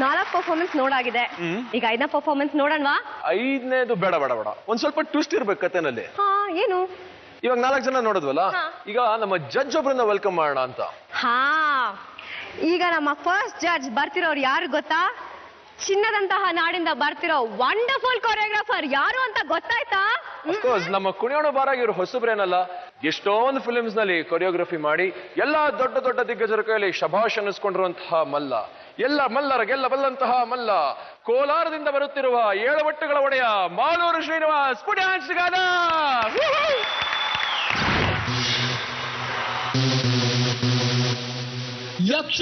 4 performance ನೋಡಾಗಿದೆ. ಈಗ 5ನೇ performance ನೋಡೋಣವಾ? 5ನೇದು ಬೇಡ ಬೇಡ ಬೇಡ, ಒಂದ್ ಸ್ವಲ್ಪ ಟ್ವಿಸ್ಟ್ ಇರ್ಬೇಕು ಕತೆನಲ್ಲಿ. ಏನು? ಇವಾಗ 4 ಜನ ನೋಡಿದ್ವಲ್ಲ, ಈಗ ನಮ್ಮ ಜಡ್ಜ್ ಒಬ್ರನ್ನ ವೆಲ್ಕಮ್ ಮಾಡೋಣ ಅಂತ. ಈಗ ನಮ್ಮ ಫಸ್ಟ್ ಜಡ್ಜ್ ಬರ್ತಿರೋರು ಯಾರು ಗೊತ್ತಾ? ಚಿನ್ನದಂತಹ ನಾಡಿಂದ ಬರ್ತಿರೋ ವಂಡರ್ಫುಲ್ ಕೊರಿಯೋಗ್ರಾಫರ್ ಯಾರು ಅಂತ ಗೊತ್ತಾಯ್ತಾ? ಅಫ್ಕೋರ್ಸ್ ನಮ್ಮ ಕುಣಿಯೋಣ ಬಾರಾಗಿ ಇವರು ಹೊಸಬ್ರೇನಲ್ಲ, ಎಷ್ಟೊಂದು ಫಿಲ್ಮ್ಸ್ ನಲ್ಲಿ ಕೊರಿಯೋಗ್ರಫಿ ಮಾಡಿ ಎಲ್ಲಾ ದೊಡ್ಡ ದೊಡ್ಡ ದಿಗ್ಗಜರ ಕೈಯಲ್ಲಿ ಶಭಾಷ್ ಅನ್ನಿಸ್ಕೊಂಡಿರುವಂತಹ ಮಲ್ಲ, ಎಲ್ಲ ಮಲ್ಲರ ಗೆಲ್ಲಬಲ್ಲಂತಹ ಮಲ್ಲ, ಕೋಲಾರದಿಂದ ಬರುತ್ತಿರುವ 7 ಬಟ್ಟೆಗಳ ಒಡೆಯ ಮಾಲೂರು ಶ್ರೀನಿವಾಸ್ ಪುಣ್ಯಾನ್ಸಿಗಾದ. ಯಕ್ಷ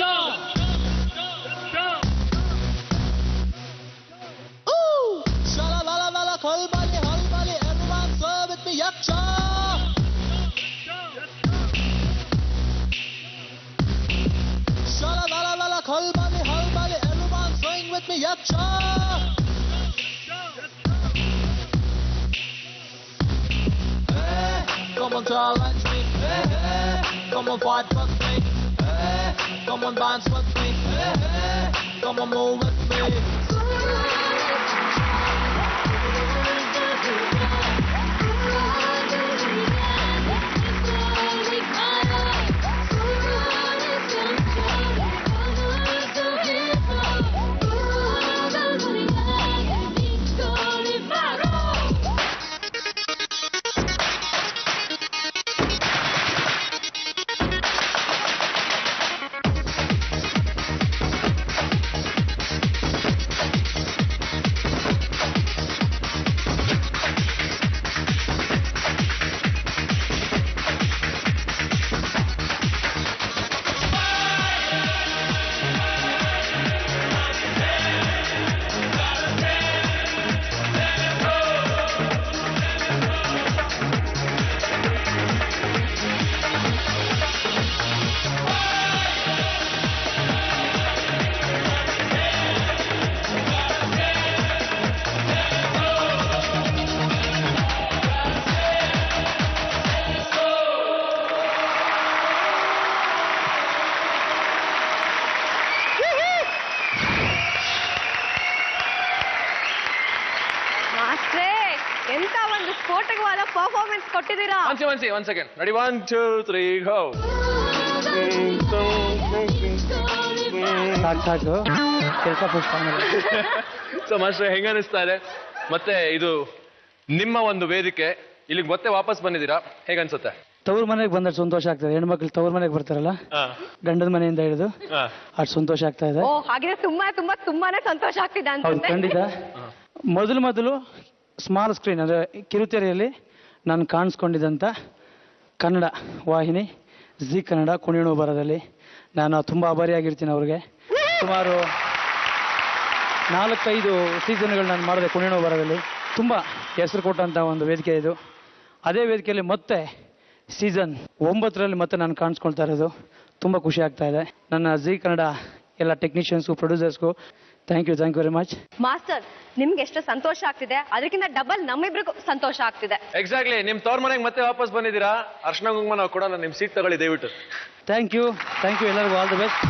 Holbali, everyone serve with me, Yaksha. Shala la la la, Holbali, everyone swing with me, Yaksha. Hey, come on, challenge me. Hey, come on, fight with me. Hey, come on, dance with me. Hey, come on, move with me. ಎಂತ ಒಂದು ಸ್ಫೋಟಕವಾದ performance ಕೊಟ್ಟಿದ್ದೀರಾ. One second ready, 1 2 3 ಗೋ. ಸಾಕು ಕೆಲಸ ಪುಷ್ಪ. So master ಹೆಂಗ ಅನಿಸ್ತಾ ಇದೆ? ಮತ್ತೆ ಇದು ನಿಮ್ಮ ಒಂದು ವೇದಿಕೆ, ಇಲ್ಲಿಗೆ ಮತ್ತೆ ವಾಪಸ್ ಬಂದಿದ್ದೀರಾ, ಹೇಗನ್ಸುತ್ತೆ? ತವ್ರ ಮನೆಗೆ ಬಂದಷ್ಟು ಸಂತೋಷ ಆಗ್ತದೆ. ಹೆಣ್ಮಕ್ಳು ತವ್ರ ಮನೆಗೆ ಬರ್ತಾರಲ್ಲ, ಗಂಡನ ಮನೆಯಿಂದ ಹಿಡಿದು ಅಷ್ಟು ಸಂತೋಷ ಆಗ್ತಾ ಇದೆ. ಹಾಗಿದ್ರೆ ತುಂಬಾನೇ ಸಂತೋಷ ಆಗ್ತಿದೆ ಅಂತ. ಹೌದು, ಖಂಡಿತ. ಮೊದಲು ಸ್ಮಾಲ್ ಸ್ಕ್ರೀನ್ ಅಂದರೆ ಕಿರುತೆರೆಯಲ್ಲಿ ನಾನು ಕಾಣಿಸ್ಕೊಂಡಿದ್ದಂಥ ಕನ್ನಡ ವಾಹಿನಿ ಜಿ ಕನ್ನಡ ಕುಣಿಯೋಣ ಬರದಲ್ಲಿ ನಾನು ತುಂಬ ಆಭಾರಿಯಾಗಿರ್ತೀನಿ ಅವ್ರಿಗೆ. ಸುಮಾರು 4-5 ಸೀಸನ್ಗಳು ನಾನು ಮಾಡಿದೆ ಕುಣಿಯೋಣ ಬರದಲ್ಲಿ. ತುಂಬ ಹೆಸರು ಕೊಟ್ಟಂಥ ಒಂದು ವೇದಿಕೆ ಇದು. ಅದೇ ವೇದಿಕೆಯಲ್ಲಿ ಮತ್ತೆ ಸೀಸನ್ 9ರಲ್ಲಿ ಮತ್ತೆ ನಾನು ಕಾಣಿಸ್ಕೊಳ್ತಾ ಇರೋದು ತುಂಬ ಖುಷಿ ಆಗ್ತಾ ಇದೆ. ನನ್ನ ಜಿ ಕನ್ನಡ ಎಲ್ಲ ಟೆಕ್ನಿಷಿಯನ್ಸ್ಗೂ ಪ್ರೊಡ್ಯೂಸರ್ಸ್ಗೂ thank you very much. Master, ನಿಮ್ಗೆ ಎಷ್ಟು ಸಂತೋಷ ಆಗ್ತಿದೆ, ಅದಕ್ಕಿಂತ ಡಬಲ್ ನಮ್ಮಿಬ್ರಿಗೂ ಸಂತೋಷ ಆಗ್ತಿದೆ. ಎಕ್ಸಾಕ್ಟ್ಲಿ. ನಿಮ್ ತವ್ರ ಮನೆಗೆ ಮತ್ತೆ ವಾಪಸ್ ಬಂದಿದ್ದೀರಾ. ಅರ್ಶನ ಕುಂಕುಮ ನಾವು ಕೊಡಲ್ಲ, ನಿಮ್ ಸೀಟ್ ತಗೊಳ್ಳಿ ದಯವಿಟ್ಟು. ಥ್ಯಾಂಕ್ ಯು ಎಲ್ಲರಿಗೂ ಆಲ್ ದಿ ಬೆಸ್ಟ್.